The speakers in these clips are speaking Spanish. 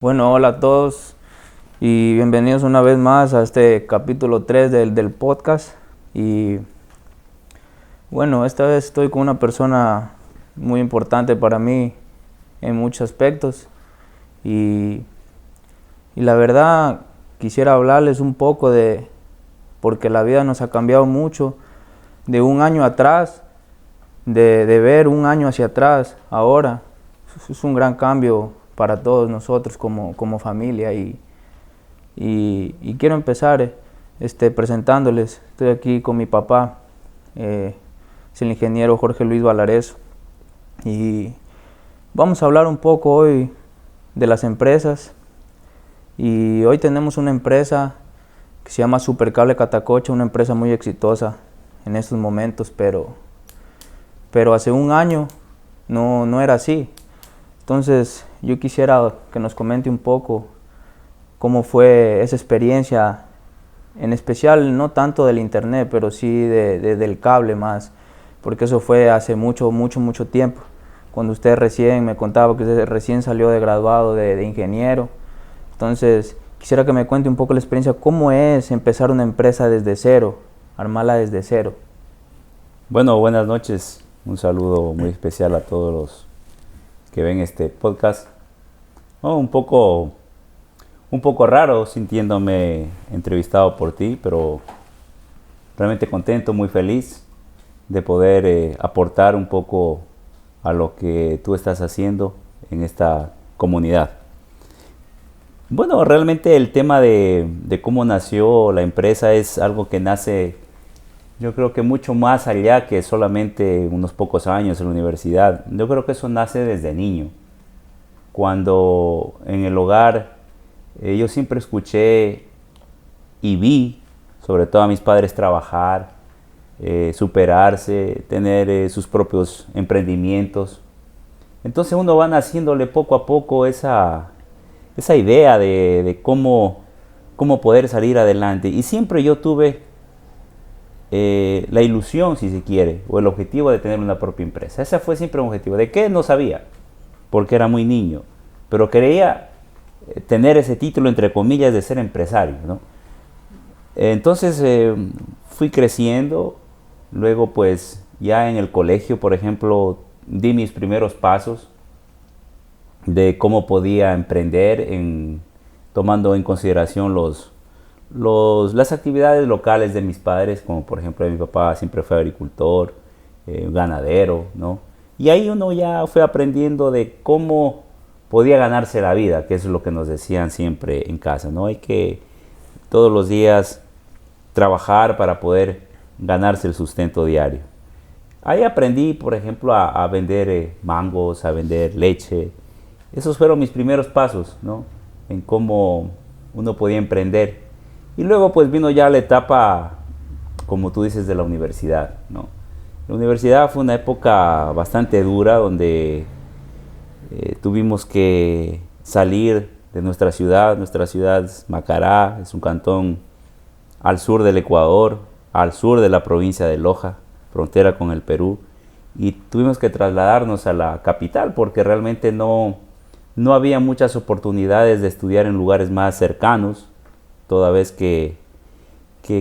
Bueno, hola a todos y bienvenidos una vez más a este capítulo 3 del podcast. Y bueno, esta vez estoy con una persona muy importante para mí en muchos aspectos y, y la verdad quisiera hablarles un poco porque la vida nos ha cambiado mucho de un año atrás, de ver un año hacia atrás, ahora. Es un gran cambio para todos nosotros como familia y quiero empezar presentándoles. Estoy aquí con mi papá, es el ingeniero Jorge Luis Valareso, y vamos a hablar un poco hoy de las empresas. Y hoy tenemos una empresa que se llama Supercable Catacocha, una empresa muy exitosa en estos momentos, pero hace un año no era así. Entonces yo quisiera que nos comente un poco cómo fue esa experiencia, en especial no tanto del internet, pero sí del cable más, porque eso fue hace mucho tiempo, cuando usted recién me contaba que usted recién salió de graduado de ingeniero. Entonces quisiera que me cuente un poco la experiencia, cómo es empezar una empresa desde cero, armarla desde cero. Bueno, buenas noches. Un saludo muy especial a todos los que ven este podcast. Oh, un poco raro sintiéndome entrevistado por ti, pero realmente contento, muy feliz de poder aportar un poco a lo que tú estás haciendo en esta comunidad. Bueno, realmente el tema de cómo nació la empresa es algo que nace, yo creo que mucho más allá que solamente unos pocos años en la universidad. Yo creo que eso nace desde niño. Cuando en el hogar yo siempre escuché y vi, sobre todo a mis padres trabajar, superarse, tener sus propios emprendimientos. Entonces uno va naciéndole poco a poco esa idea de cómo poder salir adelante. Y siempre yo tuve la ilusión, si se quiere, o el objetivo de tener una propia empresa. Ese fue siempre un objetivo. ¿De qué? No sabía, porque era muy niño. Pero quería tener ese título, entre comillas, de ser empresario, ¿no? Entonces fui creciendo. Luego pues ya en el colegio, por ejemplo, di mis primeros pasos de cómo podía emprender, tomando en consideración las actividades locales de mis padres, como por ejemplo mi papá siempre fue agricultor, ganadero, ¿no? Y ahí uno ya fue aprendiendo de cómo podía ganarse la vida, que es lo que nos decían siempre en casa, ¿no? Hay que todos los días trabajar para poder ganarse el sustento diario. Ahí aprendí, por ejemplo, a vender mangos, a vender leche. Esos fueron mis primeros pasos, ¿no? En cómo uno podía emprender. Y luego pues vino ya la etapa, como tú dices, de la universidad, ¿no? La universidad fue una época bastante dura donde tuvimos que salir de nuestra ciudad. Nuestra ciudad es Macará, es un cantón al sur del Ecuador, al sur de la provincia de Loja, frontera con el Perú, y tuvimos que trasladarnos a la capital porque realmente no había muchas oportunidades de estudiar en lugares más cercanos, toda vez que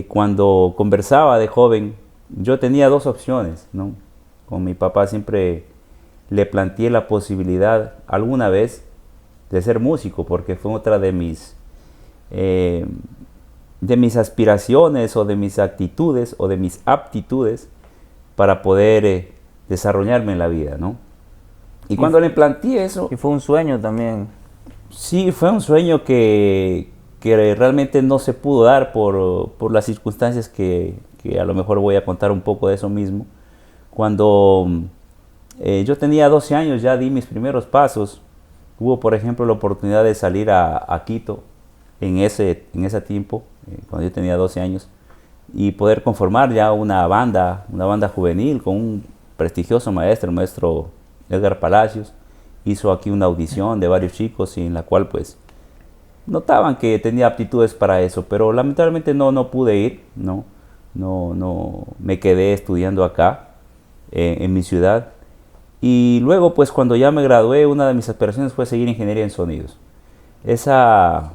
cuando conversaba de joven yo tenía dos opciones, ¿no? Con mi papá siempre le planteé la posibilidad alguna vez de ser músico, porque fue otra eh, de mis aspiraciones o de mis actitudes o de mis aptitudes para poder desarrollarme en la vida, ¿no? Y Y, cuando le planteé eso, y fue un sueño también. sí, fue un sueño que realmente no se pudo dar por las circunstancias que a lo mejor voy a contar un poco de eso mismo. Cuando yo tenía 12 años ya di mis primeros pasos. Hubo, por ejemplo, la oportunidad de salir a Quito en ese tiempo, cuando yo tenía 12 años, y poder conformar ya una banda juvenil con un prestigioso maestro, el maestro Edgar Palacios. Hizo aquí una audición de varios chicos y en la cual pues notaban que tenía aptitudes para eso, pero lamentablemente no pude ir, no me quedé estudiando acá en mi ciudad. Y luego pues cuando ya me gradué, una de mis aspiraciones fue seguir ingeniería en sonidos. esa,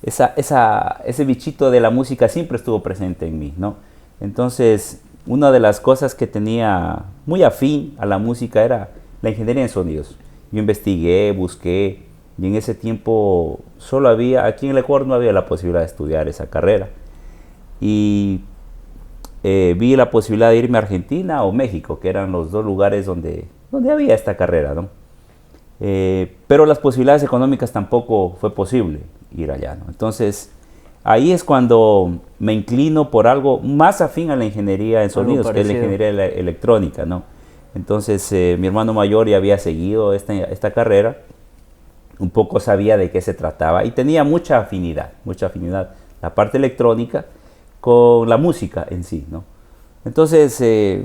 ese bichito de la música siempre estuvo presente en mí, ¿no? Entonces, una de las cosas que tenía muy afín a la música era la ingeniería en sonidos. Yo investigué, busqué, y en ese tiempo solo había, aquí en el Ecuador no había la posibilidad de estudiar esa carrera. Y vi la posibilidad de irme a Argentina o México, que eran los dos lugares donde había esta carrera, ¿no? Pero las posibilidades económicas tampoco fue posible ir allá, ¿no? Entonces, ahí es cuando me inclino por algo más afín a la ingeniería en sonidos, que es la ingeniería electrónica, ¿no? Entonces, mi hermano mayor ya había seguido esta carrera, un poco sabía de qué se trataba y tenía mucha afinidad, la parte electrónica con la música en sí, ¿no? Entonces,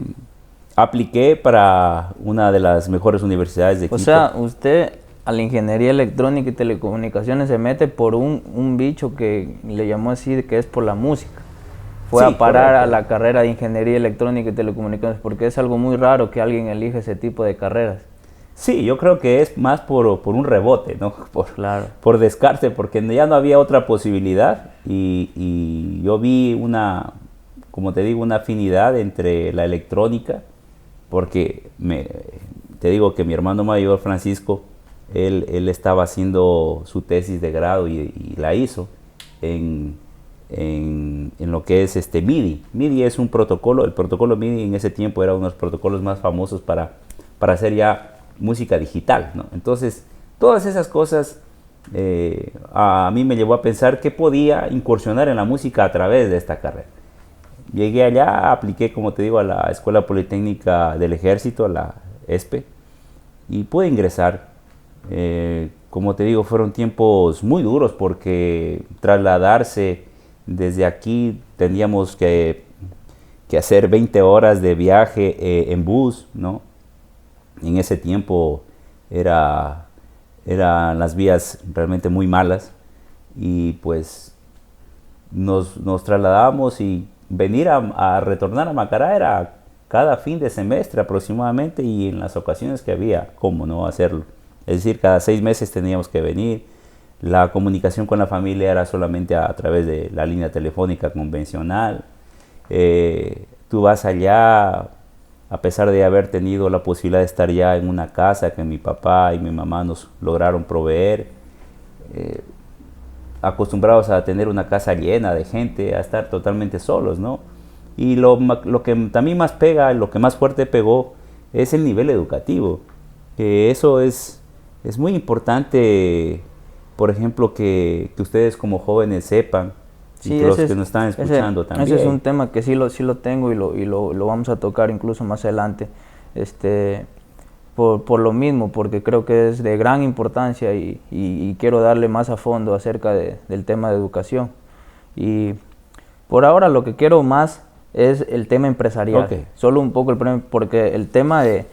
apliqué para una de las mejores universidades de Quito. O sea, usted a la ingeniería electrónica y telecomunicaciones se mete por un bicho que le llamó así, que es por la música. Fue a parar a la carrera de ingeniería electrónica y telecomunicaciones, porque es algo muy raro que alguien elige ese tipo de carreras. Sí, yo creo que es más por un rebote, ¿no? Claro. Por descarte, porque ya no había otra posibilidad y yo vi como te digo, una afinidad entre la electrónica, porque te digo que mi hermano mayor, Francisco, él estaba haciendo su tesis de grado y la hizo en lo que es MIDI. MIDI es un protocolo, el protocolo MIDI en ese tiempo era uno de los protocolos más famosos para hacer ya música digital, ¿no? Entonces, todas esas cosas a mí me llevó a pensar que podía incursionar en la música a través de esta carrera. Llegué allá, apliqué, como te digo, a la Escuela Politécnica del Ejército, a la ESPE, y pude ingresar. Como te digo, fueron tiempos muy duros porque trasladarse desde aquí teníamos que hacer 20 horas de viaje en bus, ¿no? En ese tiempo eran las vías realmente muy malas y pues nos trasladábamos y venir a retornar a Macará era cada fin de semestre aproximadamente y en las ocasiones que había, cómo no hacerlo. Es decir, cada 6 meses teníamos que venir. La comunicación con la familia era solamente a través de la línea telefónica convencional. Tú vas allá, a pesar de haber tenido la posibilidad de estar ya en una casa que mi papá y mi mamá nos lograron proveer, acostumbrados a tener una casa llena de gente, a estar totalmente solos, ¿no? Y lo que también más pega, lo que más fuerte pegó, es el nivel educativo. Eso es muy importante, por ejemplo, que ustedes como jóvenes sepan, sí, y que los que nos están escuchando también. Ese es un tema que sí lo tengo y lo vamos a tocar incluso más adelante, por lo mismo, porque creo que es de gran importancia y quiero darle más a fondo acerca del tema de educación. Y por ahora lo que quiero más es el tema empresarial, okay. Solo un poco porque el tema de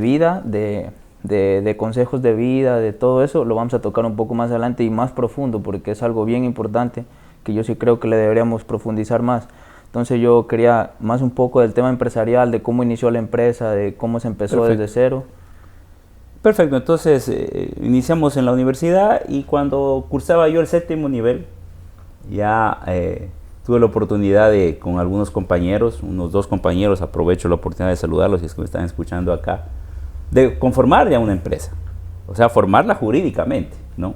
vida, de consejos de vida, de todo eso, lo vamos a tocar un poco más adelante y más profundo, porque es algo bien importante que yo sí creo que le deberíamos profundizar más. Entonces yo quería más un poco del tema empresarial, de cómo inició la empresa, de cómo se empezó. Perfecto. Desde cero. Perfecto, entonces iniciamos en la universidad y cuando cursaba yo el 7º nivel, ya tuve la oportunidad de, con algunos compañeros, unos 2 compañeros, aprovecho la oportunidad de saludarlos si es que me están escuchando acá, de conformar ya una empresa, o sea, formarla jurídicamente, ¿no?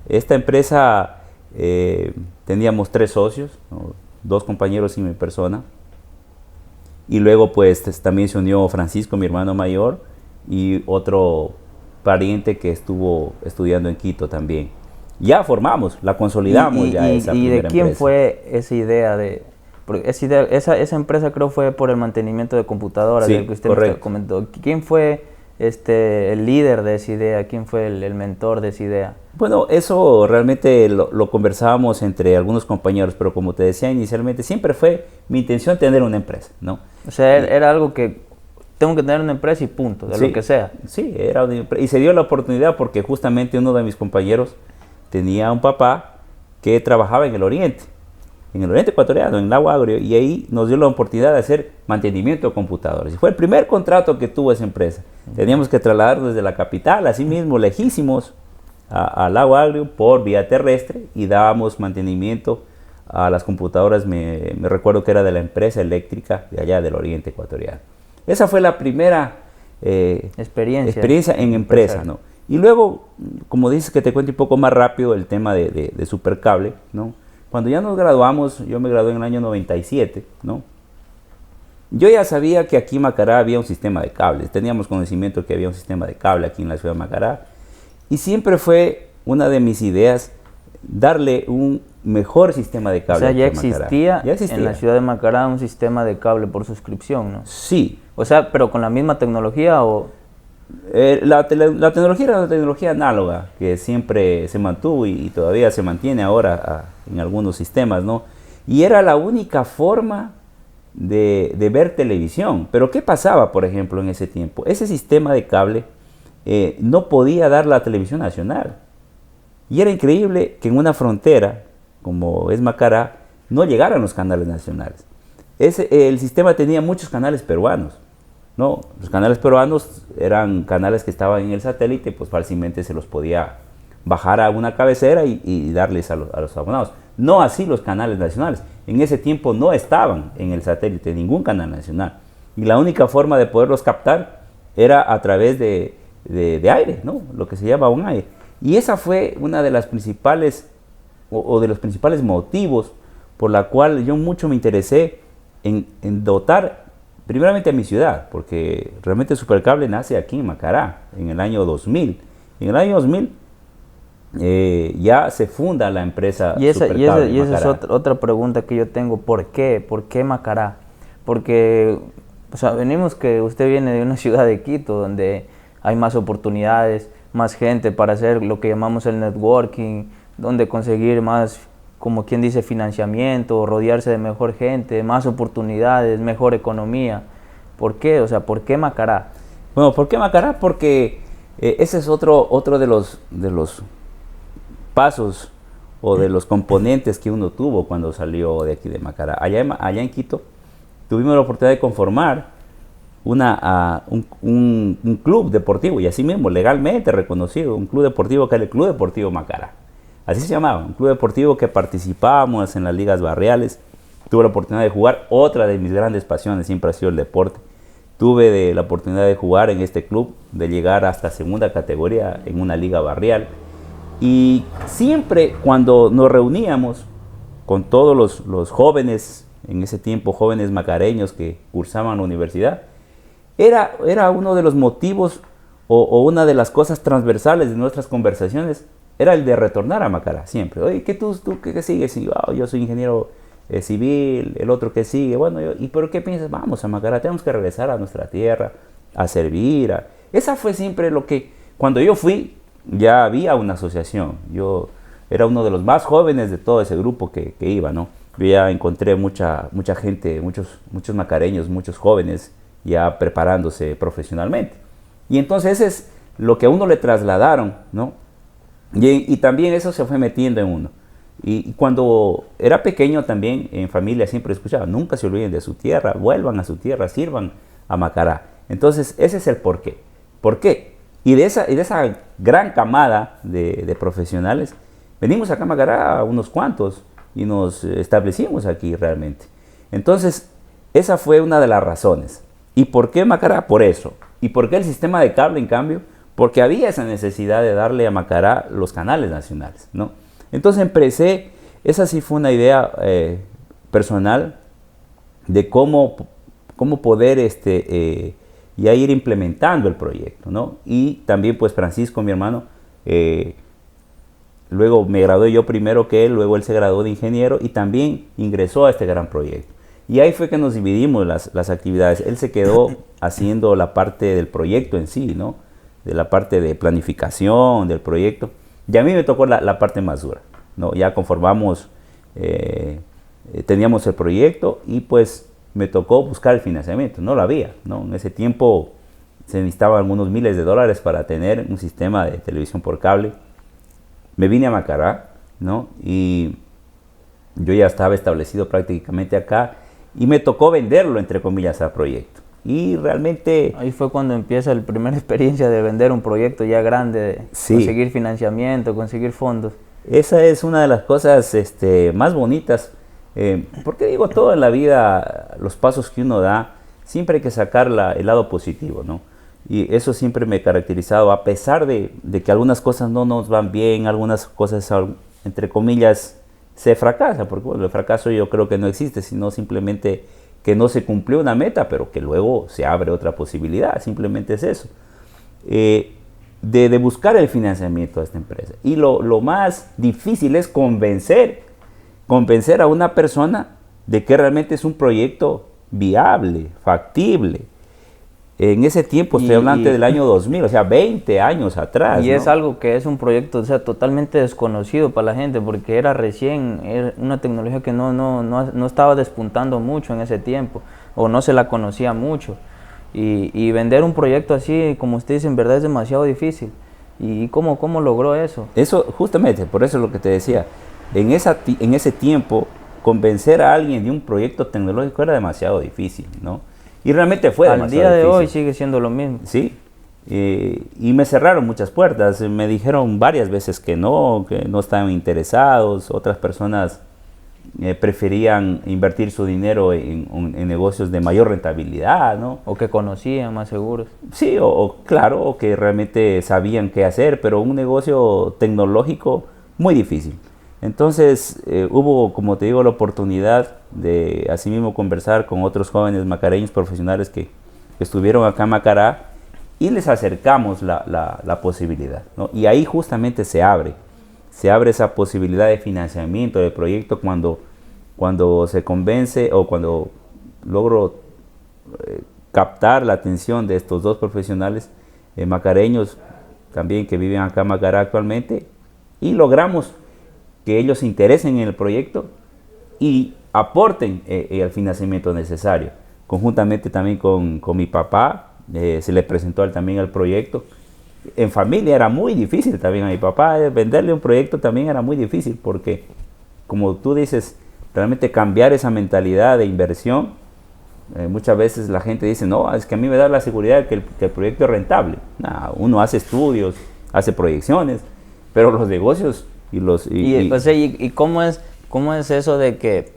Esta empresa teníamos 3 socios, ¿no? 2 compañeros y mi persona, y luego pues también se unió Francisco, mi hermano mayor, y otro pariente que estuvo estudiando en Quito también. Ya formamos, la consolidamos esa primera empresa. ¿Y de quién fue esa idea esa empresa creo fue por el mantenimiento de computadoras, sí, del que usted me comentó? ¿Quién fue el líder de esa idea? ¿Quién fue el mentor de esa idea? Bueno, eso realmente lo conversábamos entre algunos compañeros, pero como te decía inicialmente, siempre fue mi intención tener una empresa, ¿no? O sea, era algo que tengo que tener una empresa y punto, de lo que sea. Sí, y se dio la oportunidad porque justamente uno de mis compañeros tenía un papá que trabajaba en el oriente ecuatoriano, en Lago Agrio, y ahí nos dio la oportunidad de hacer mantenimiento de computadoras. Y fue el primer contrato que tuvo esa empresa. Teníamos que trasladarnos desde la capital, así mismo, lejísimos, al lago Agrio por vía terrestre y dábamos mantenimiento a las computadoras, me recuerdo que era de la empresa eléctrica de allá del oriente ecuatoriano. Esa fue la primera experiencia en empresa, ¿no? Y luego, como dices, que te cuente un poco más rápido el tema de Supercable, ¿no? Cuando ya nos graduamos, yo me gradué en el año 97, ¿no? Yo ya sabía que aquí en Macará había un sistema de cables, teníamos conocimiento que había un sistema de cable aquí en la ciudad de Macará, y siempre fue una de mis ideas darle un mejor sistema de cable. O sea, ya existía en la ciudad de Macará un sistema de cable por suscripción, ¿no? Sí. O sea, pero con la misma tecnología o... La tecnología era una tecnología análoga que siempre se mantuvo y todavía se mantiene ahora en algunos sistemas, ¿no? Y era la única forma de ver televisión. Pero ¿qué pasaba, por ejemplo, en ese tiempo? Ese sistema de cable no podía dar la televisión nacional. Y era increíble que en una frontera, como es Macará, no llegaran los canales nacionales. El sistema tenía muchos canales peruanos, ¿no? Los canales peruanos eran canales que estaban en el satélite, pues fácilmente se los podía bajar a una cabecera y darles a los abonados. No así los canales nacionales. En ese tiempo no estaban en el satélite ningún canal nacional. Y la única forma de poderlos captar era a través de aire, ¿no? Lo que se llama un aire. Y esa fue una de las principales, o de los principales motivos por la cual yo mucho me interesé en dotar primeramente a mi ciudad, porque realmente Supercable nace aquí en Macará, en el año 2000. En el año 2000 ya se funda la empresa Supercable. Y esa es otra pregunta que yo tengo, ¿por qué? ¿Por qué Macará? Porque, o sea, venimos que usted viene de una ciudad de Quito, donde hay más oportunidades, más gente para hacer lo que llamamos el networking, donde conseguir más, como quien dice, financiamiento, rodearse de mejor gente, más oportunidades, mejor economía. ¿Por qué? O sea, ¿por qué Macará? Bueno, ¿por qué Macará? Porque ese es otro de los pasos o de los componentes que uno tuvo cuando salió de aquí de Macará. Allá en Quito tuvimos la oportunidad de conformar un club deportivo, y así mismo legalmente reconocido, un club deportivo que era el Club Deportivo Macará. Así se llamaba, un club deportivo que participábamos en las ligas barriales. Tuve la oportunidad de jugar, otra de mis grandes pasiones siempre ha sido el deporte. Tuve la oportunidad de jugar en este club, de llegar hasta segunda categoría en una liga barrial. Y siempre cuando nos reuníamos con todos los jóvenes, en ese tiempo jóvenes macareños que cursaban la universidad, era uno de los motivos o una de las cosas transversales de nuestras conversaciones, era el de retornar a Macará siempre. Oye, ¿tú qué sigues? Y, yo soy ingeniero civil, el otro que sigue. Bueno, ¿pero qué piensas? Vamos a Macará, tenemos que regresar a nuestra tierra, a servir. Esa fue siempre lo que, cuando yo fui, ya había una asociación. Yo era uno de los más jóvenes de todo ese grupo que iba, ¿no? Yo ya encontré mucha gente, muchos macareños, muchos jóvenes ya preparándose profesionalmente. Y entonces eso es lo que a uno le trasladaron, ¿no? Y también eso se fue metiendo en uno. Y cuando era pequeño también en familia siempre escuchaba, nunca se olviden de su tierra, vuelvan a su tierra, sirvan a Macará. Entonces ese es el porqué. ¿Por qué? Y de esa gran camada de profesionales, venimos acá a Macará unos cuantos y nos establecimos aquí realmente. Entonces esa fue una de las razones. ¿Y por qué Macará? Por eso. ¿Y por qué el sistema de cable, en cambio? Porque había esa necesidad de darle a Macará los canales nacionales, ¿no? Entonces empecé, esa sí fue una idea personal de cómo poder ya ir implementando el proyecto, ¿no? Y también pues Francisco, mi hermano, luego me gradué yo primero que él, luego él se graduó de ingeniero y también ingresó a este gran proyecto. Y ahí fue que nos dividimos las actividades. Él se quedó haciendo la parte del proyecto en sí, ¿no? De la parte de planificación del proyecto. Y a mí me tocó la parte más dura, ¿no? Ya conformamos, teníamos el proyecto y pues me tocó buscar el financiamiento. No lo había, ¿no? En ese tiempo se necesitaban algunos miles de dólares para tener un sistema de televisión por cable. Me vine a Macará, ¿no? Y yo ya estaba establecido prácticamente acá y me tocó venderlo, entre comillas, al proyecto. Y realmente... Ahí fue cuando empieza la primera experiencia de vender un proyecto ya grande, de conseguir financiamiento, conseguir fondos. Esa es una de las cosas más bonitas, porque digo, todo en la vida, los pasos que uno da, siempre hay que sacar el lado positivo, ¿no? Y eso siempre me ha caracterizado, a pesar de que algunas cosas no nos van bien, algunas cosas, entre comillas, se fracasa, porque bueno, el fracaso yo creo que no existe, sino simplemente que no se cumplió una meta, pero que luego se abre otra posibilidad, simplemente es eso. De buscar el financiamiento de esta empresa. Y lo más difícil es convencer a una persona de que realmente es un proyecto viable, factible. En ese tiempo, estoy hablando del año 2000, o sea, 20 años atrás. Y ¿no? es algo que es un proyecto, o sea, totalmente desconocido para la gente, porque era una tecnología que no estaba despuntando mucho en ese tiempo, o no se la conocía mucho. Y vender un proyecto así, como usted dice, en verdad es demasiado difícil. ¿Y cómo logró eso? Eso, justamente, por eso es lo que te decía. En ese tiempo, convencer a alguien de un proyecto tecnológico era demasiado difícil, ¿no? Y realmente fue demasiado difícil. Al día de hoy sigue siendo lo mismo. Sí. Y me cerraron muchas puertas. Me dijeron varias veces que no estaban interesados. Otras personas preferían invertir su dinero en negocios de mayor rentabilidad, ¿no? O que conocían, más seguros. Sí, claro, o que realmente sabían qué hacer, pero un negocio tecnológico muy difícil. Entonces hubo, como te digo, la oportunidad de asimismo conversar con otros jóvenes macareños profesionales que estuvieron acá en Macará y les acercamos la posibilidad, ¿no? Y ahí justamente se abre esa posibilidad de financiamiento del proyecto cuando se convence o cuando logro captar la atención de estos dos profesionales macareños también que viven acá en Macará actualmente, y logramos que ellos se interesen en el proyecto y aporten el financiamiento necesario. Conjuntamente también con mi papá, se le presentó también el proyecto. En familia era muy difícil también a mi papá, venderle un proyecto también era muy difícil porque, como tú dices, realmente cambiar esa mentalidad de inversión, muchas veces la gente dice, no, es que a mí me da la seguridad de que el proyecto es rentable. Nah, uno hace estudios, hace proyecciones, pero los negocios... ¿Y cómo es eso de que,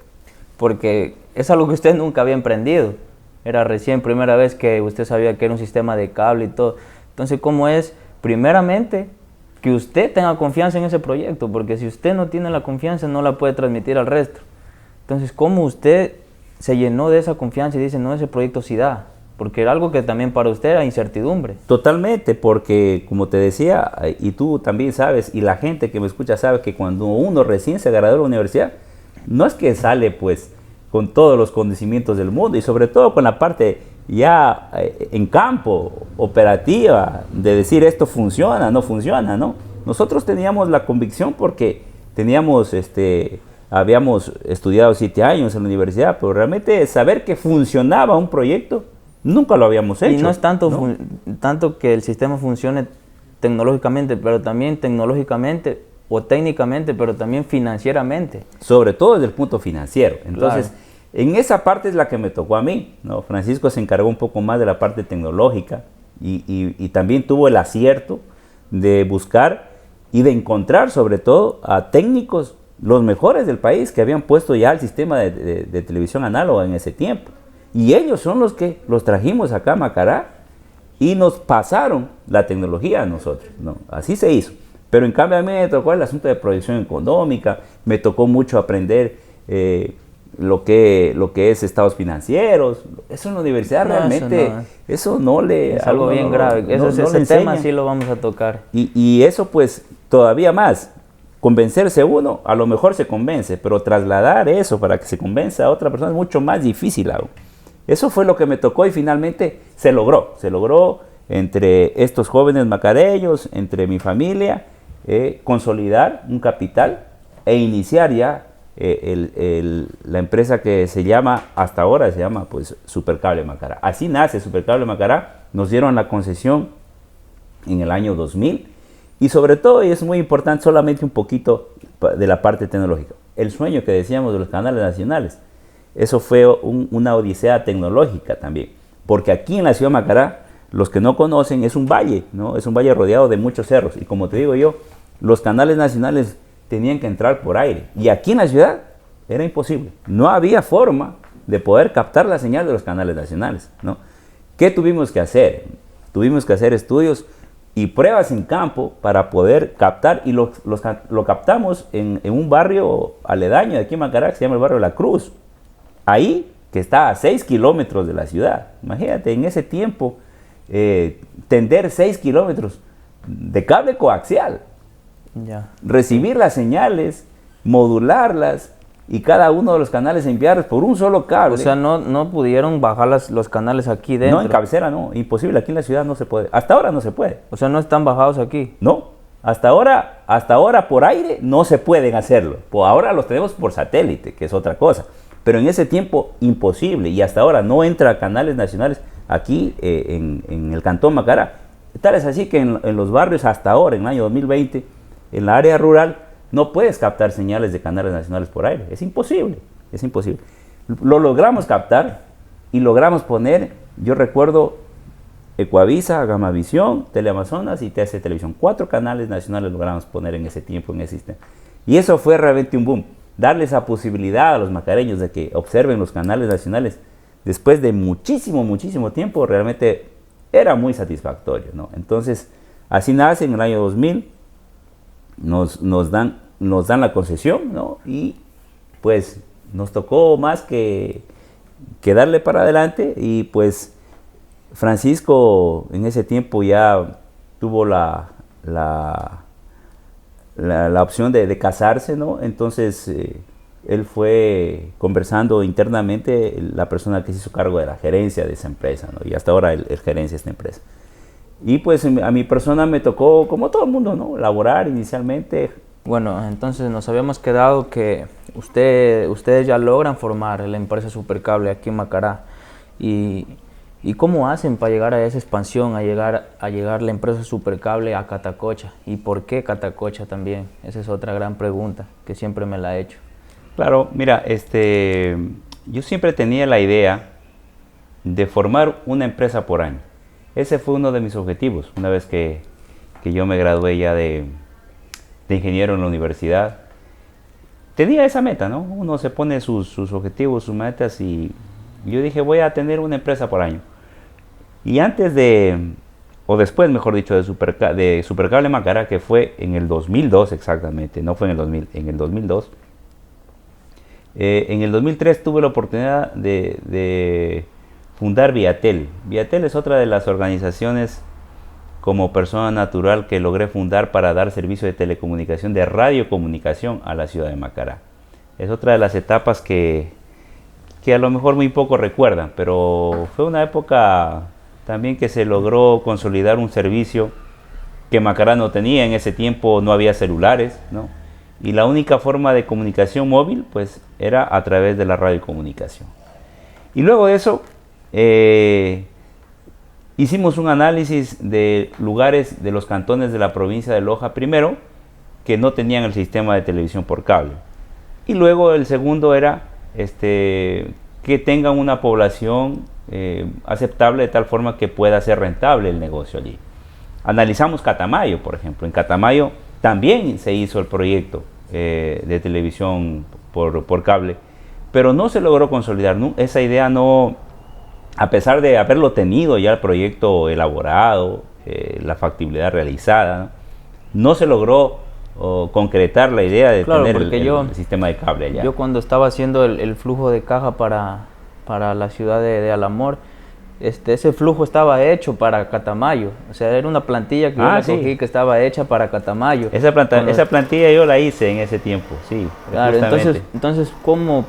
porque es algo que usted nunca había emprendido, era recién primera vez que usted sabía que era un sistema de cable y todo, entonces cómo es primeramente que usted tenga confianza en ese proyecto, porque si usted no tiene la confianza no la puede transmitir al resto, entonces cómo usted se llenó de esa confianza y dice, no, ese proyecto sí da? Porque era algo que también para usted era incertidumbre. Totalmente, porque como te decía, y tú también sabes, y la gente que me escucha sabe que cuando uno recién se gradúa de la universidad, no es que sale pues con todos los conocimientos del mundo, y sobre todo con la parte ya en campo, operativa, de decir esto funciona, no funciona, ¿no? Nosotros teníamos la convicción porque habíamos estudiado 7 años en la universidad, pero realmente saber que funcionaba un proyecto, nunca lo habíamos hecho. Y no es tanto que el sistema funcione tecnológicamente, pero también tecnológicamente o técnicamente, pero también financieramente. Sobre todo desde el punto financiero. Entonces, claro, en esa parte es la que me tocó a mí, ¿no? Francisco se encargó un poco más de la parte tecnológica y también tuvo el acierto de buscar y de encontrar sobre todo a técnicos, los mejores del país, que habían puesto ya el sistema de televisión análoga en ese tiempo. Y ellos son los que los trajimos acá a Macará y nos pasaron la tecnología a nosotros, ¿no? Así se hizo. Pero en cambio a mí me tocó el asunto de proyección económica, me tocó mucho aprender lo que es estados financieros. Eso en la universidad realmente, eso no le... Es algo bien grave, ese tema sí lo vamos a tocar. Y eso pues todavía más, convencerse uno, a lo mejor se convence, pero trasladar eso para que se convenza a otra persona es mucho más difícil aún. Eso fue lo que me tocó y finalmente se logró entre estos jóvenes macareños, entre mi familia, consolidar un capital e iniciar ya la empresa que hasta ahora se llama pues Supercable Macará. Así nace Supercable Macará, nos dieron la concesión en el año 2000 y sobre todo, y es muy importante, solamente un poquito de la parte tecnológica, el sueño que decíamos de los canales nacionales. Eso fue una odisea tecnológica también. porque aquí en la ciudad de Macará, los que no conocen, es un valle, ¿no? Es un valle rodeado de muchos cerros. Y como te digo yo, los canales nacionales tenían que entrar por aire. Y aquí en la ciudad era imposible. No había forma de poder captar la señal de los canales nacionales, ¿no? ¿Qué tuvimos que hacer? Tuvimos que hacer estudios y pruebas en campo para poder captar, y lo captamos en un barrio aledaño de aquí en Macará, que se llama el barrio La Cruz. Ahí, que está a 6 kilómetros de la ciudad. Imagínate, en ese tiempo, tender 6 kilómetros de cable coaxial, recibir las señales, modularlas, y cada uno de los canales enviarlos por un solo cable. O sea, no pudieron bajar los canales aquí dentro. No, en cabecera no, imposible, aquí en la ciudad no se puede. Hasta ahora no se puede. O sea, no están bajados aquí. No, hasta ahora por aire no se pueden hacerlo. Ahora los tenemos por satélite, que es otra cosa. Pero en ese tiempo imposible, y hasta ahora no entra canales nacionales aquí en el Cantón Macará. Tal es así que en los barrios hasta ahora, en el año 2020, en la área rural, no puedes captar señales de canales nacionales por aire. Es imposible, es imposible. Lo logramos captar y logramos poner, yo recuerdo, Ecuavisa, Gamavisión, Teleamazonas y TC Televisión. 4 canales nacionales logramos poner en ese tiempo, en ese sistema. Y eso fue realmente un boom. Darle esa posibilidad a los macareños de que observen los canales nacionales después de muchísimo, muchísimo tiempo, realmente era muy satisfactorio, ¿no? Entonces, así nace en el año 2000. Nos dan la concesión, ¿no? Y pues nos tocó más que darle para adelante, y pues Francisco en ese tiempo ya tuvo la opción de casarse, ¿no? Entonces él fue conversando internamente, la persona que se hizo cargo de la gerencia de esa empresa, ¿no? Y hasta ahora él gerencia esta empresa. Y pues a mi persona me tocó, como todo el mundo, ¿no?, laborar inicialmente. Bueno, entonces nos habíamos quedado que ustedes ya logran formar la empresa Supercable aquí en Macará. ¿Y cómo hacen para llegar a esa expansión, a llegar la empresa Supercable a Catacocha? ¿Y por qué Catacocha también? Esa es otra gran pregunta que siempre me la he hecho. Claro, mira, yo siempre tenía la idea de formar una empresa por año. Ese fue uno de mis objetivos, una vez que yo me gradué ya de ingeniero en la universidad. Tenía esa meta, ¿no? Uno se pone sus objetivos, sus metas, y yo dije, voy a tener una empresa por año. Y después, mejor dicho, de Supercable Macará, que fue en el 2002 exactamente, no fue en el 2000, en el 2002. En el 2003 tuve la oportunidad de fundar Viatel. Viatel es otra de las organizaciones como persona natural que logré fundar para dar servicio de telecomunicación, de radiocomunicación a la ciudad de Macará. Es otra de las etapas que a lo mejor muy poco recuerdan, pero fue una época también que se logró consolidar un servicio que Macará no tenía. En ese tiempo no había celulares, ¿no? Y la única forma de comunicación móvil pues era a través de la radiocomunicación. Y luego de eso hicimos un análisis de lugares de los cantones de la provincia de Loja primero, que no tenían el sistema de televisión por cable. Y luego el segundo era que tengan una población aceptable, de tal forma que pueda ser rentable el negocio allí. Analizamos Catamayo, por ejemplo. En Catamayo también se hizo el proyecto de televisión por cable, pero no se logró consolidar, ¿no? Esa idea no, a pesar de haberlo tenido ya el proyecto elaborado, la factibilidad realizada, no se logró concretar la idea de tener el sistema de cable allá. Yo cuando estaba haciendo el flujo de caja para la ciudad de Alamor, ese flujo estaba hecho para Catamayo. O sea, era una plantilla que yo cogí que estaba hecha para Catamayo. Esa plantilla yo la hice en ese tiempo, sí. Claro, entonces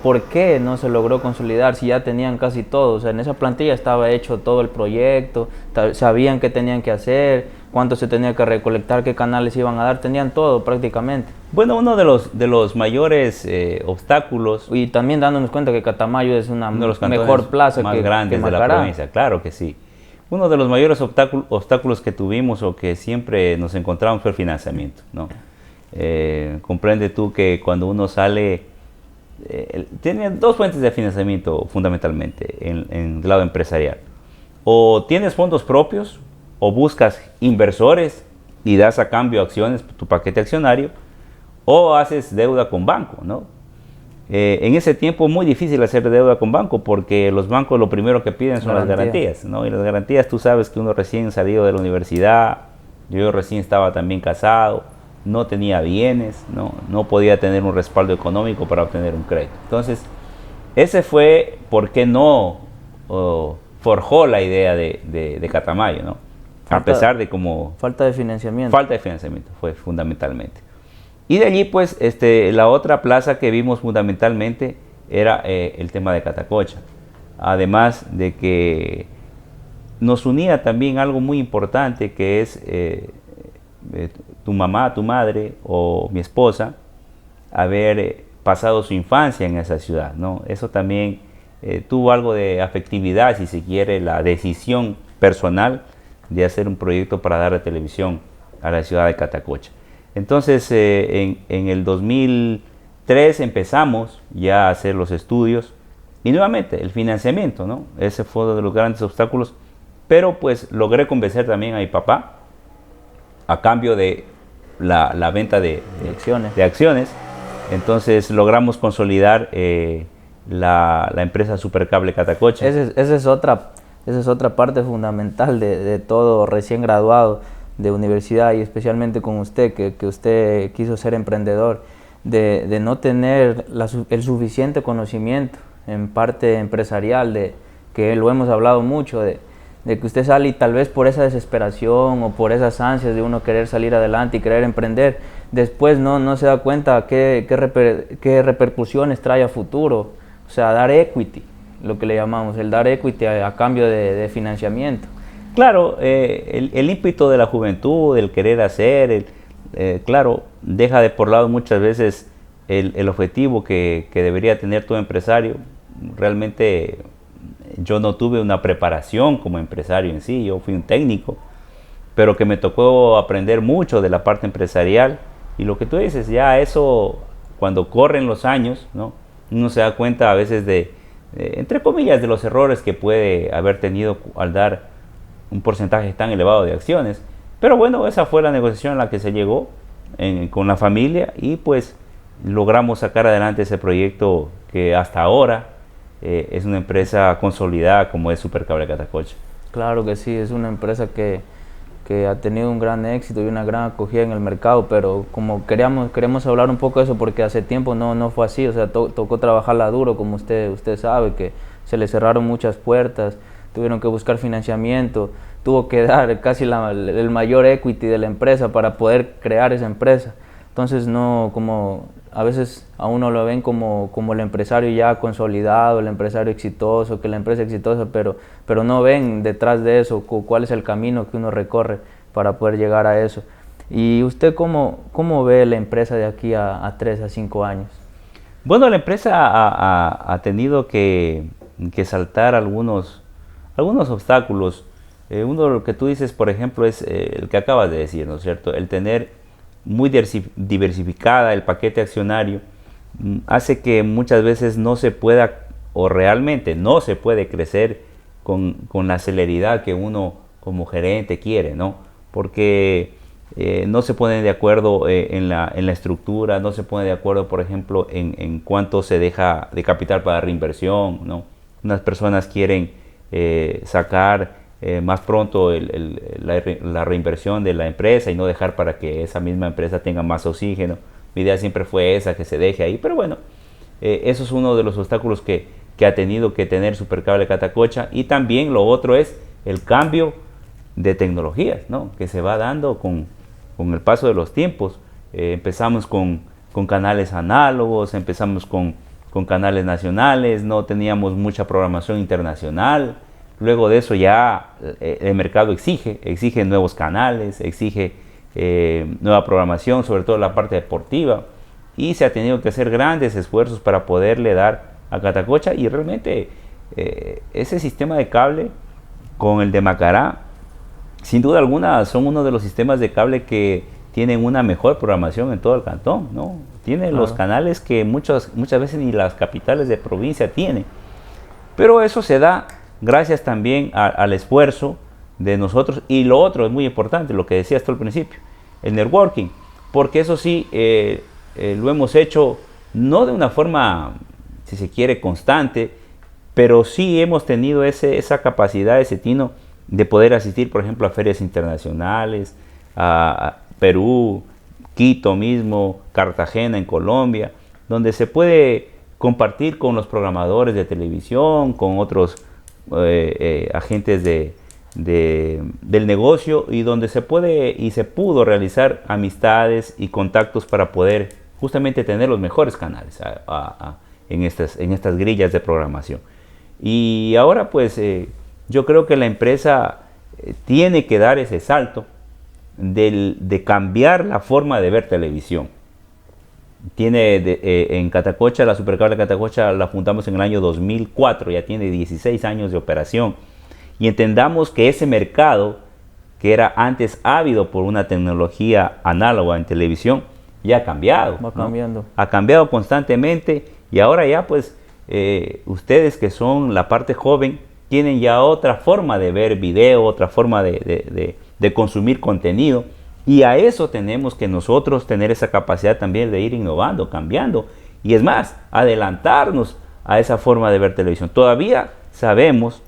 ¿por qué no se logró consolidar si ya tenían casi todo? O sea, en esa plantilla estaba hecho todo el proyecto, sabían qué tenían que hacer, cuánto se tenía que recolectar, qué canales iban a dar, tenían todo prácticamente. Bueno, uno de los mayores obstáculos... Y también dándonos cuenta que Catamayo es una mejor plaza más grandes de la provincia, claro que sí. Uno de los mayores obstáculos que tuvimos o que siempre nos encontramos fue el financiamiento, ¿no? Comprende tú que cuando uno sale... tiene dos fuentes de financiamiento fundamentalmente en el lado empresarial. o tienes fondos propios o buscas inversores y das a cambio acciones, tu paquete accionario, o haces deuda con banco, ¿no? En ese tiempo muy difícil hacer deuda con banco porque los bancos lo primero que piden son las garantías, ¿no? Y las garantías, tú sabes que uno recién salido de la universidad, yo recién estaba también casado, no tenía bienes, no podía tener un respaldo económico para obtener un crédito. Entonces, ese fue por qué no forjó la idea de Catamayo, ¿no? A pesar de como... Falta de financiamiento. Falta de financiamiento fue fundamentalmente. Y de allí, pues, la otra plaza que vimos fundamentalmente era el tema de Catacocha. Además de que nos unía también algo muy importante que es tu mamá, tu madre o mi esposa haber pasado su infancia en esa ciudad, ¿no? Eso también tuvo algo de afectividad, si se quiere, la decisión personal de hacer un proyecto para dar televisión a la ciudad de Catacocha. Entonces, en el 2003 empezamos ya a hacer los estudios y nuevamente el financiamiento, ¿no? Ese fue uno de los grandes obstáculos, pero pues logré convencer también a mi papá a cambio de la venta de acciones. Entonces logramos consolidar la empresa Supercable Catacocha. Esa es otra parte fundamental de todo recién graduado de universidad, y especialmente con usted, que usted quiso ser emprendedor, de no tener el suficiente conocimiento en parte empresarial, de que lo hemos hablado mucho, de que usted sale y tal vez por esa desesperación o por esas ansias de uno querer salir adelante y querer emprender, después no se da cuenta qué repercusiones trae a futuro. O sea, dar equity, lo que le llamamos, el dar equity a cambio de financiamiento. Claro, el ímpetu de la juventud, el querer hacer, claro, deja de por lado muchas veces el objetivo que debería tener todo empresario. Realmente yo no tuve una preparación como empresario en sí, yo fui un técnico, pero que me tocó aprender mucho de la parte empresarial. Y lo que tú dices, ya eso, cuando corren los años, ¿no? Uno se da cuenta a veces entre comillas, de los errores que puede haber tenido al dar un porcentaje tan elevado de acciones. Pero bueno, esa fue la negociación a la que se llegó con la familia y pues logramos sacar adelante ese proyecto que hasta ahora es una empresa consolidada como es Supercable Catacocha. Claro que sí, es una empresa que ha tenido un gran éxito y una gran acogida en el mercado, pero como queremos hablar un poco de eso porque hace tiempo no fue así. O sea, tocó trabajarla duro, como usted sabe, que se le cerraron muchas puertas, tuvieron que buscar financiamiento, tuvo que dar casi el mayor equity de la empresa para poder crear esa empresa. Entonces, no, como a veces a uno lo ven como el empresario ya consolidado, el empresario exitoso, que la empresa es exitosa, pero no ven detrás de eso cuál es el camino que uno recorre para poder llegar a eso. ¿Y usted cómo ve la empresa de aquí a 3 a 5 años? Bueno, la empresa ha tenido que saltar algunos obstáculos. Uno de lo que tú dices, por ejemplo, es el que acabas de decir, ¿no es cierto? El tener muy diversificada el paquete accionario hace que muchas veces no se pueda, o realmente no se puede crecer con la celeridad que uno como gerente quiere, ¿no? Porque no se ponen de acuerdo en la estructura, no se ponen de acuerdo, por ejemplo, en cuánto se deja de capital para reinversión, ¿no? Unas personas quieren sacar más pronto la reinversión de la empresa y no dejar para que esa misma empresa tenga más oxígeno. Mi idea siempre fue esa, que se deje ahí, pero bueno, eso es uno de los obstáculos que ha tenido que tener Supercable Catacocha. Y también lo otro es el cambio de tecnologías, ¿no? Que se va dando con el paso de los tiempos. Empezamos con canales análogos, empezamos con canales nacionales, no teníamos mucha programación internacional. Luego de eso ya el mercado exige nuevos canales, exige nueva programación, sobre todo la parte deportiva, y se ha tenido que hacer grandes esfuerzos para poderle dar a Catacocha. Y realmente ese sistema de cable con el de Macará, sin duda alguna, son uno de los sistemas de cable que tienen una mejor programación en todo el cantón, ¿no? Tiene los canales que muchas veces ni las capitales de provincia tienen. Pero eso se da gracias también al esfuerzo de nosotros. Y lo otro es muy importante, lo que decías tú al principio, el networking, porque eso sí, lo hemos hecho no de una forma, si se quiere, constante, pero sí hemos tenido esa capacidad, ese tino de poder asistir, por ejemplo, a ferias internacionales, a Perú, Quito mismo, Cartagena en Colombia, donde se puede compartir con los programadores de televisión, con otros agentes del negocio, y donde se puede y se pudo realizar amistades y contactos para poder justamente tener los mejores canales en estas grillas de programación. Y ahora pues yo creo que la empresa tiene que dar ese salto de cambiar la forma de ver televisión. En Catacocha, la Supercable de Catacocha la fundamos en el año 2004, ya tiene 16 años de operación. Y entendamos que ese mercado, que era antes ávido por una tecnología análoga en televisión, ya ha cambiado. Va cambiando. ¿No? Ha cambiado constantemente, y ahora ya pues ustedes que son la parte joven tienen ya otra forma de ver video, otra forma de consumir contenido, y a eso tenemos que nosotros tener esa capacidad también de ir innovando, cambiando, y es más, adelantarnos a esa forma de ver televisión. Todavía sabemos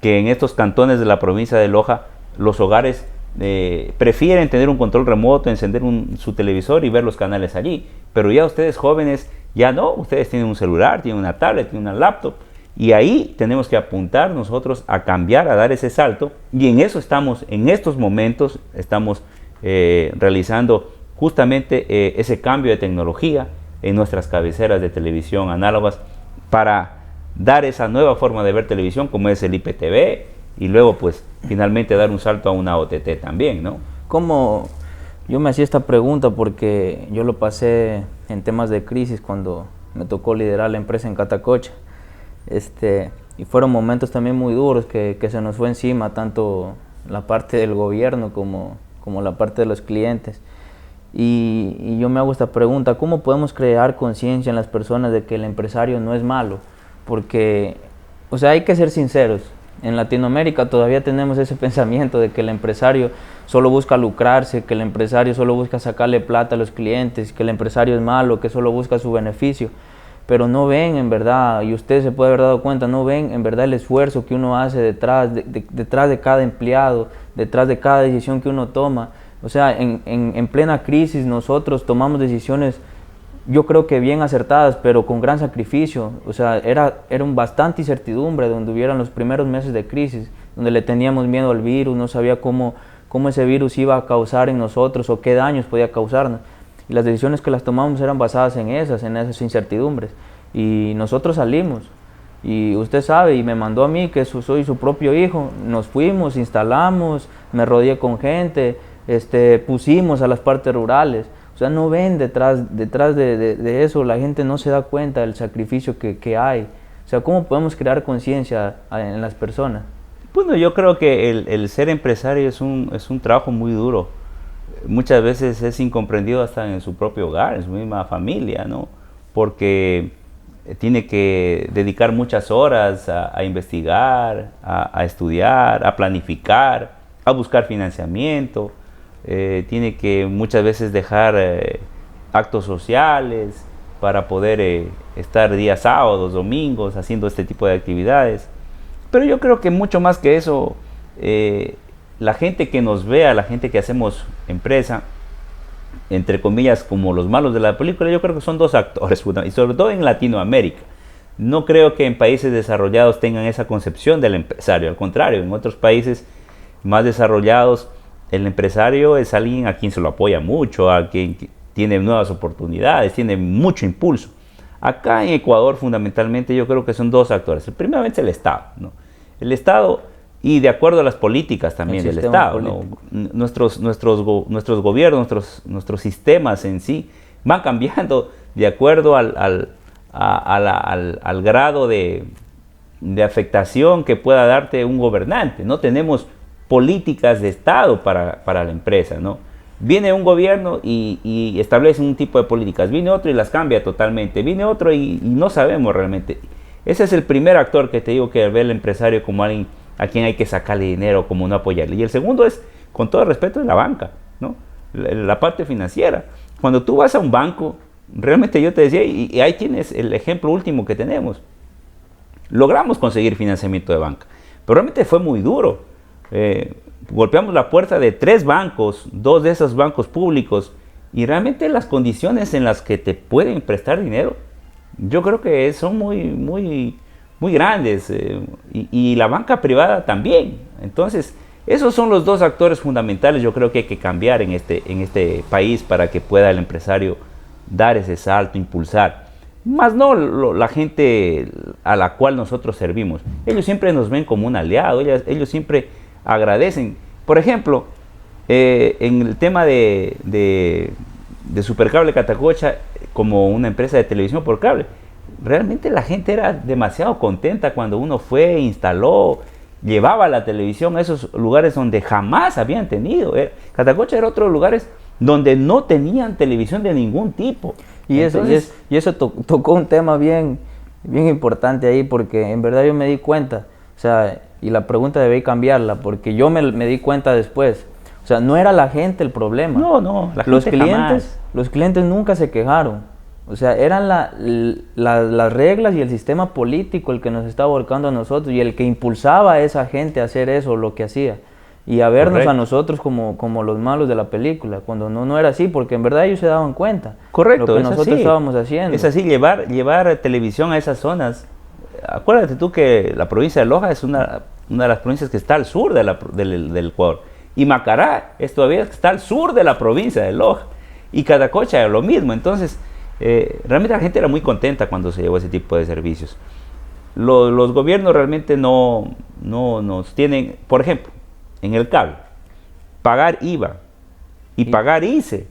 que en estos cantones de la provincia de Loja los hogares prefieren tener un control remoto, encender su televisor y ver los canales allí, pero ya ustedes jóvenes ya no, ustedes tienen un celular, tienen una tablet, tienen una laptop, y ahí tenemos que apuntar nosotros a cambiar, a dar ese salto, y en eso estamos, en estos momentos estamos realizando justamente ese cambio de tecnología en nuestras cabeceras de televisión análogas para dar esa nueva forma de ver televisión como es el IPTV, y luego pues finalmente dar un salto a una OTT también, ¿no? ¿Cómo? Yo me hacía esta pregunta porque yo lo pasé en temas de crisis cuando me tocó liderar la empresa en Catacocha. Y fueron momentos también muy duros que se nos fue encima, tanto la parte del gobierno como la parte de los clientes. Y yo me hago esta pregunta, ¿cómo podemos crear conciencia en las personas de que el empresario no es malo? Porque, o sea, hay que ser sinceros, en Latinoamérica todavía tenemos ese pensamiento de que el empresario solo busca lucrarse, que el empresario solo busca sacarle plata a los clientes, que el empresario es malo, que solo busca su beneficio, pero no ven en verdad, y usted se puede haber dado cuenta, no ven en verdad el esfuerzo que uno hace detrás de cada empleado, detrás de cada decisión que uno toma. O sea, en plena crisis nosotros tomamos decisiones, yo creo que bien acertadas, pero con gran sacrificio. O sea, era bastante incertidumbre donde hubieran los primeros meses de crisis, donde le teníamos miedo al virus, no sabía cómo ese virus iba a causar en nosotros o qué daños podía causarnos. Y las decisiones que las tomamos eran basadas en esas incertidumbres. Y nosotros salimos. Y usted sabe, y me mandó a mí, que soy su propio hijo, nos fuimos, instalamos, me rodeé con gente, pusimos a las partes rurales. O sea, no ven detrás de eso, la gente no se da cuenta del sacrificio que hay. O sea, ¿cómo podemos crear conciencia en las personas? Bueno, yo creo que el ser empresario es un trabajo muy duro. Muchas veces es incomprendido hasta en su propio hogar, en su misma familia, ¿no? Porque tiene que dedicar muchas horas a investigar, a estudiar, a planificar, a buscar financiamiento. Tiene que muchas veces dejar actos sociales para poder estar días sábados, domingos, haciendo este tipo de actividades. Pero yo creo que mucho más que eso, la gente que nos vea, la gente que hacemos empresa, entre comillas, como los malos de la película, yo creo que son dos actores, y sobre todo en Latinoamérica. No creo que en países desarrollados tengan esa concepción del empresario, al contrario, en otros países más desarrollados, el empresario es alguien a quien se lo apoya mucho, a quien tiene nuevas oportunidades, tiene mucho impulso. Acá en Ecuador, fundamentalmente, yo creo que son dos actores. Primeramente el Estado, ¿no? El Estado, y de acuerdo a las políticas también del Estado, ¿no? Nuestros gobiernos, nuestros sistemas en sí van cambiando de acuerdo al grado de afectación que pueda darte un gobernante. No tenemos políticas de Estado para la empresa, ¿no? Viene un gobierno y establece un tipo de políticas, viene otro y las cambia totalmente, viene otro y no sabemos realmente. Ese es el primer actor que te digo que ve al empresario como alguien a quien hay que sacarle dinero, como no apoyarle. Y el segundo es, con todo respeto, de la banca, ¿no? La parte financiera. Cuando tú vas a un banco, realmente yo te decía, y ahí tienes el ejemplo último que tenemos. Logramos conseguir financiamiento de banca, pero realmente fue muy duro. Golpeamos la puerta de 3 bancos, 2 de esos bancos públicos, y realmente las condiciones en las que te pueden prestar dinero, yo creo que son muy grandes, y la banca privada también. Entonces, esos son los 2 actores fundamentales, yo creo que hay que cambiar en este país para que pueda el empresario dar ese salto, impulsar. Más no la gente a la cual nosotros servimos. Ellos siempre nos ven como un aliado, ellos siempre agradecen. Por ejemplo, en el tema de Supercable Catacocha, como una empresa de televisión por cable, realmente la gente era demasiado contenta cuando uno fue, instaló, llevaba la televisión a esos lugares donde jamás habían tenido. Catacocha era otro lugares donde no tenían televisión de ningún tipo. Y eso tocó un tema bien importante ahí, porque en verdad yo me di cuenta, o sea, y la pregunta debí cambiarla, porque yo me di cuenta después. O sea, no era la gente el problema. No, los clientes nunca se quejaron. O sea, eran las reglas y el sistema político el que nos estaba volcando a nosotros y el que impulsaba a esa gente a hacer eso, lo que hacía. Y a vernos Correcto. a nosotros como los malos de la película, cuando no era así, porque en verdad ellos se daban cuenta. Correcto, lo que nosotros estábamos haciendo. Es así, llevar televisión a esas zonas. Acuérdate tú que la provincia de Loja es una de las provincias que está al sur del Ecuador. Y Macará todavía está al sur de la provincia de Loja. Y Catacocha es lo mismo. Entonces, realmente la gente era muy contenta cuando se llevó ese tipo de servicios. Los gobiernos realmente no nos tienen, por ejemplo, en el cable, pagar IVA y pagar ICE,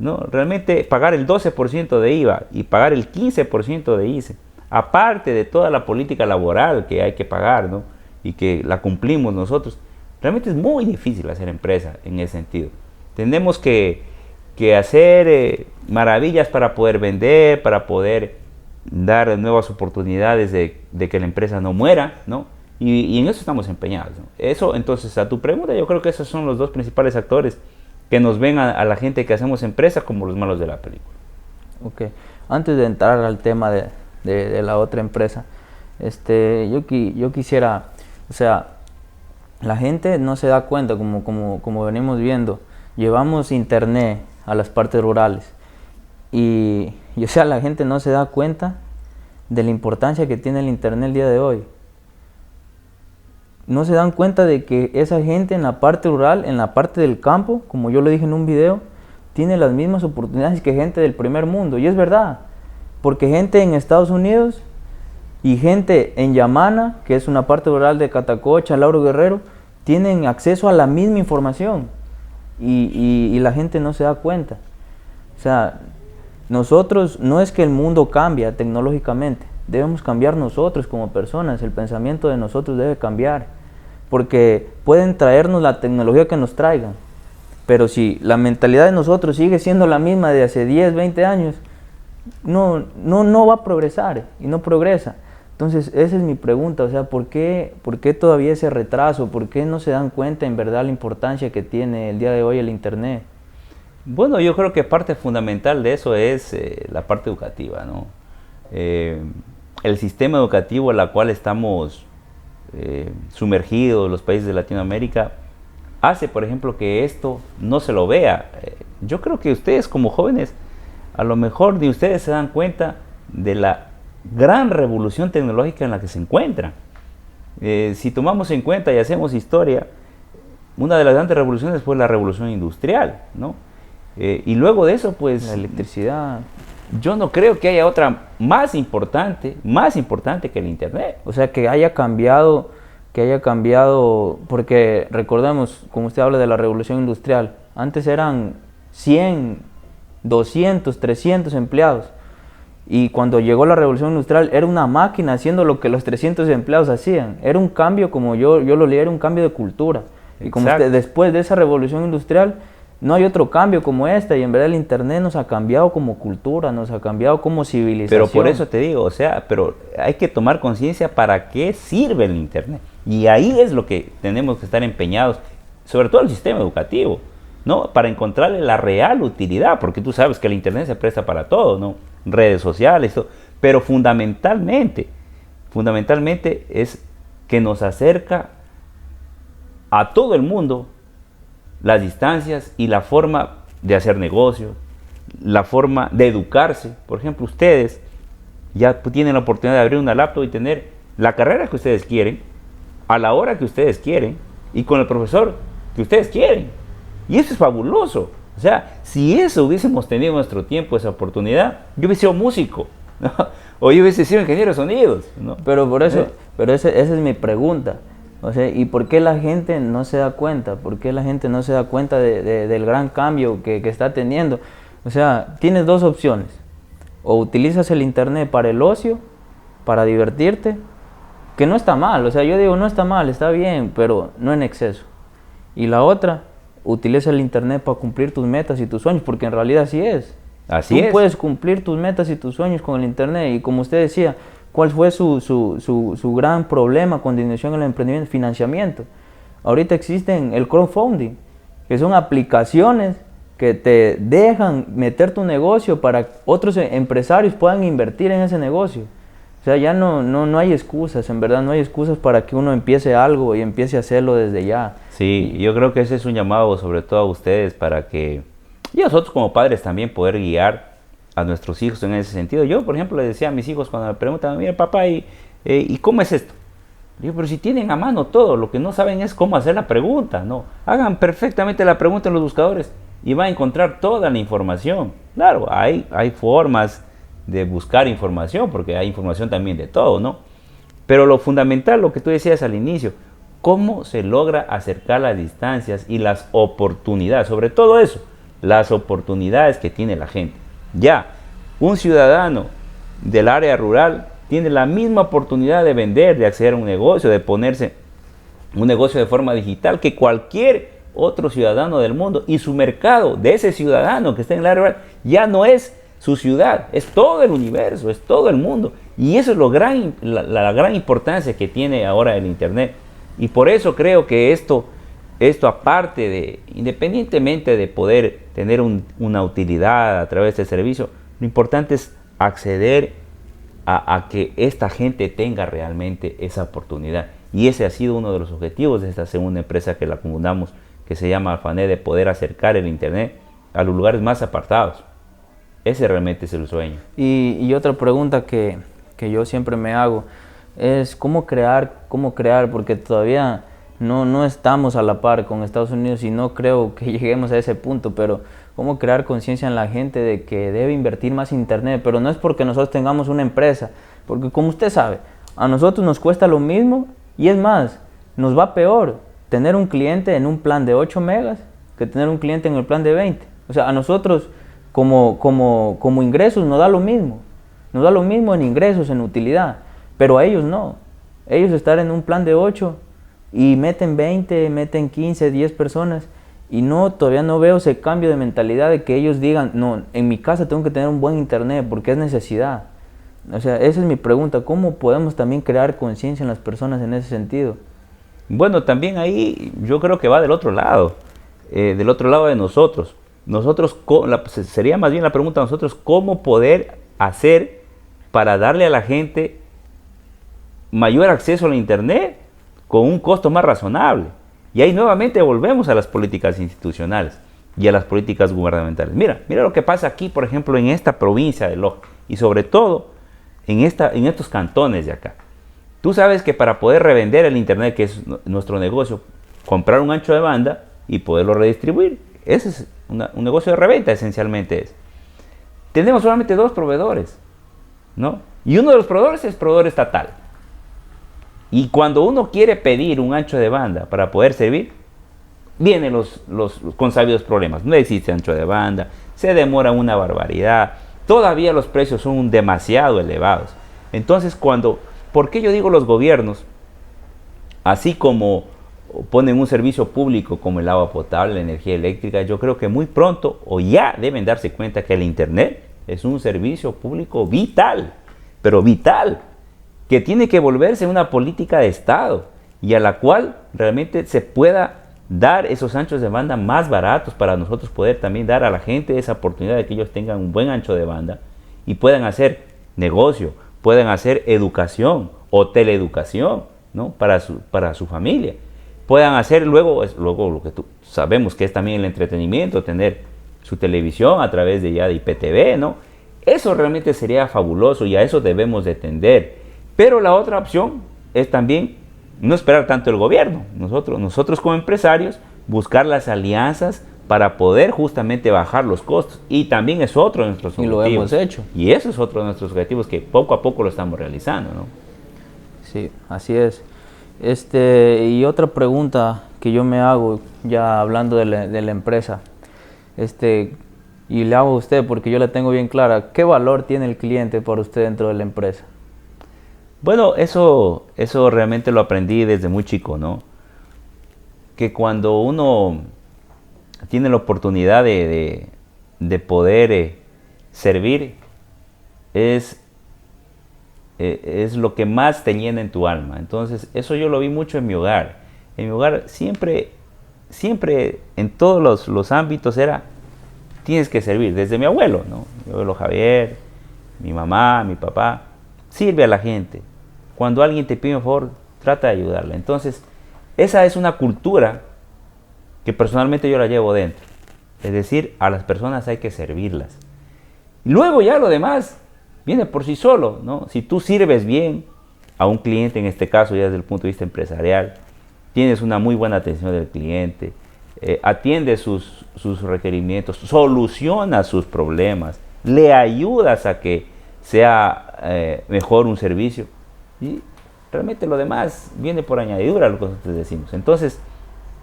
¿no? Realmente pagar el 12% de IVA y pagar el 15% de ICE, aparte de toda la política laboral que hay que pagar, ¿no? Y que la cumplimos nosotros, realmente es muy difícil hacer empresa en ese sentido. Tenemos que hacer maravillas para poder vender, para poder dar nuevas oportunidades de que la empresa no muera, ¿no? Y en eso estamos empeñados, ¿no? Eso, entonces, a tu pregunta, yo creo que esos son los 2 principales actores que nos ven a la gente que hacemos empresa como los malos de la película. Ok, antes de entrar al tema de la otra empresa, yo quisiera, o sea, la gente no se da cuenta, como venimos viendo, llevamos internet a las partes rurales y o sea, la gente no se da cuenta de la importancia que tiene el internet el día de hoy. No se dan cuenta de que esa gente en la parte rural, en la parte del campo, como yo lo dije en un video, tiene las mismas oportunidades que gente del primer mundo. Y es verdad, porque gente en Estados Unidos y gente en Yamana, que es una parte rural de Catacocha, Lauro Guerrero, tienen acceso a la misma información. Y la gente no se da cuenta. O sea, nosotros, no es que el mundo cambia tecnológicamente, debemos cambiar nosotros como personas, el pensamiento de nosotros debe cambiar, porque pueden traernos la tecnología que nos traigan, pero si la mentalidad de nosotros sigue siendo la misma de hace 10, 20 años, no va a progresar y no progresa. Entonces esa es mi pregunta, o sea, ¿por qué todavía ese retraso? ¿Por qué no se dan cuenta en verdad la importancia que tiene el día de hoy el internet? Bueno, yo creo que parte fundamental de eso es la parte educativa, ¿no? El sistema educativo en el cual estamos sumergidos los países de Latinoamérica hace, por ejemplo, que esto no se lo vea. Yo creo que ustedes como jóvenes, a lo mejor ni ustedes se dan cuenta de la gran revolución tecnológica en la que se encuentran. Si tomamos en cuenta y hacemos historia, una de las grandes revoluciones fue la revolución industrial, ¿no? Y luego de eso, pues, La electricidad. Yo no creo que haya otra más importante que el internet. O sea, que haya cambiado, porque recordemos, como usted habla de la revolución industrial, antes eran 100, 200, 300 empleados. Y cuando llegó la revolución industrial, era una máquina haciendo lo que los 300 empleados hacían. Era un cambio, como yo lo leí, era un cambio de cultura. Y como después de esa revolución industrial, no hay otro cambio como este, y en verdad el internet nos ha cambiado como cultura, nos ha cambiado como civilización. Pero por eso te digo, o sea, pero hay que tomar conciencia para qué sirve el internet. Y ahí es lo que tenemos que estar empeñados, sobre todo el sistema educativo, ¿no? Para encontrarle la real utilidad, porque tú sabes que el internet se presta para todo, ¿no? Redes sociales, todo, pero fundamentalmente es que nos acerca a todo el mundo las distancias y la forma de hacer negocios, la forma de educarse. Por ejemplo, ustedes ya tienen la oportunidad de abrir una laptop y tener la carrera que ustedes quieren, a la hora que ustedes quieren y con el profesor que ustedes quieren. Y eso es fabuloso. O sea, si eso hubiésemos tenido en nuestro tiempo, esa oportunidad, yo hubiese sido músico, ¿no? O yo hubiese sido ingeniero de sonidos, ¿no? Pero por eso, esa es mi pregunta. O sea, ¿y por qué la gente no se da cuenta? ¿Por qué la gente no se da cuenta del gran cambio que está teniendo? O sea, tienes dos opciones. O utilizas el internet para el ocio, para divertirte, que no está mal. O sea, yo digo, no está mal, está bien, pero no en exceso. Y la otra, utiliza el internet para cumplir tus metas y tus sueños, porque en realidad así es. Así es. Tú puedes cumplir tus metas y tus sueños con el internet. Y como usted decía, ¿cuál fue su gran problema cuando inició en el emprendimiento? Financiamiento. Ahorita existen el crowdfunding, que son aplicaciones que te dejan meter tu negocio para que otros empresarios puedan invertir en ese negocio. O sea, ya no hay excusas, en verdad no hay excusas para que uno empiece algo y empiece a hacerlo desde ya. Sí, yo creo que ese es un llamado sobre todo a ustedes para que, y a nosotros como padres también, poder guiar a nuestros hijos en ese sentido. Yo, por ejemplo, le decía a mis hijos cuando me preguntan, mira papá, ¿y cómo es esto? Digo, pero si tienen a mano todo, lo que no saben es cómo hacer la pregunta, ¿no? Hagan perfectamente la pregunta en los buscadores y van a encontrar toda la información. Claro, hay formas de buscar información, porque hay información también de todo, ¿no? Pero lo fundamental, lo que tú decías al inicio, cómo se logra acercar las distancias y las oportunidades, sobre todo eso, las oportunidades que tiene la gente. Ya, un ciudadano del área rural tiene la misma oportunidad de vender, de acceder a un negocio, de ponerse un negocio de forma digital que cualquier otro ciudadano del mundo, y su mercado de ese ciudadano que está en el área rural ya no es su ciudad, es todo el universo, es todo el mundo. Y eso es la gran importancia que tiene ahora el internet. Y por eso creo que esto aparte de, independientemente de poder tener una utilidad a través del servicio, lo importante es acceder a que esta gente tenga realmente esa oportunidad. Y ese ha sido uno de los objetivos de esta segunda empresa que la fundamos, que se llama Alfanet, de poder acercar el internet a los lugares más apartados. Ese realmente es el sueño. Y otra pregunta que yo siempre me hago es cómo crear, porque todavía no estamos a la par con Estados Unidos y no creo que lleguemos a ese punto, pero cómo crear conciencia en la gente de que debe invertir más en internet, pero no es porque nosotros tengamos una empresa, porque como usted sabe, a nosotros nos cuesta lo mismo y es más, nos va peor tener un cliente en un plan de 8 megas que tener un cliente en el plan de 20. O sea, a nosotros como ingresos nos da lo mismo en ingresos, en utilidad, pero a ellos no. Ellos están en un plan de 8 y meten 20, meten 15, 10 personas y todavía no veo ese cambio de mentalidad de que ellos digan, no, en mi casa tengo que tener un buen internet porque es necesidad. O sea, esa es mi pregunta, ¿cómo podemos también crear conciencia en las personas en ese sentido? Bueno, también ahí yo creo que va del otro lado de nosotros. Sería más bien la pregunta a nosotros, ¿cómo poder hacer para darle a la gente mayor acceso al internet con un costo más razonable? Y ahí nuevamente volvemos a las políticas institucionales y a las políticas gubernamentales. Mira lo que pasa aquí, por ejemplo, en esta provincia de Loja y sobre todo en estos cantones de acá. Tú sabes que para poder revender el internet, que es nuestro negocio, comprar un ancho de banda y poderlo redistribuir, ese es un negocio de reventa, esencialmente es. Tenemos solamente 2 proveedores, ¿no? Y uno de los proveedores es proveedor estatal. Y cuando uno quiere pedir un ancho de banda para poder servir, vienen los consabidos problemas. No existe ancho de banda, se demora una barbaridad, todavía los precios son demasiado elevados. Entonces, ¿por qué yo digo los gobiernos, así como ponen un servicio público como el agua potable, la energía eléctrica, yo creo que muy pronto o ya deben darse cuenta que el Internet es un servicio público vital, pero vital, que tiene que volverse una política de Estado y a la cual realmente se pueda dar esos anchos de banda más baratos para nosotros poder también dar a la gente esa oportunidad de que ellos tengan un buen ancho de banda y puedan hacer negocio, puedan hacer educación o teleeducación, ¿no? para su familia. Puedan hacer luego lo que sabemos que es también el entretenimiento, tener su televisión a través de ya de IPTV, ¿no? Eso realmente sería fabuloso y a eso debemos de tender. Pero la otra opción es también no esperar tanto el gobierno. Nosotros como empresarios buscar las alianzas para poder justamente bajar los costos. Y también es otro de nuestros objetivos. Y lo hemos hecho. Y eso es otro de nuestros objetivos que poco a poco lo estamos realizando, ¿no? Sí, así es. Y otra pregunta que yo me hago, ya hablando de la empresa, y le hago a usted porque yo la tengo bien clara, ¿qué valor tiene el cliente para usted dentro de la empresa? Bueno, eso realmente lo aprendí desde muy chico, ¿no? Que cuando uno tiene la oportunidad de poder servir, es lo que más te llena en tu alma. Entonces, eso yo lo vi mucho en mi hogar. En mi hogar siempre en todos los ámbitos tienes que servir. Desde mi abuelo, ¿no? Mi abuelo Javier, mi mamá, mi papá, sirve a la gente. Cuando alguien te pide un favor, trata de ayudarla. Entonces, esa es una cultura que personalmente yo la llevo dentro. Es decir, a las personas hay que servirlas. Y luego ya lo demás viene por sí solo, ¿no? Si tú sirves bien a un cliente, en este caso ya desde el punto de vista empresarial, tienes una muy buena atención del cliente, atiendes sus requerimientos, solucionas sus problemas, le ayudas a que sea mejor un servicio y realmente lo demás viene por añadidura, lo que nosotros decimos. Entonces,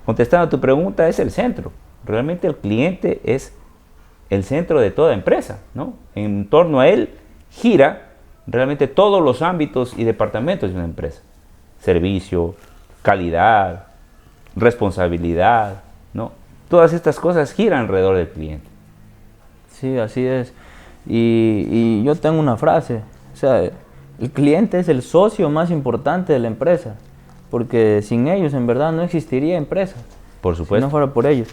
contestando a tu pregunta, es el centro. Realmente el cliente es el centro de toda empresa, ¿no? En torno a él gira realmente todos los ámbitos y departamentos de una empresa. Servicio, calidad, responsabilidad, ¿no? Todas estas cosas giran alrededor del cliente. Sí, así es. Y yo tengo una frase, o sea, el cliente es el socio más importante de la empresa, porque sin ellos en verdad no existiría empresa. Por supuesto. Si no fuera por ellos.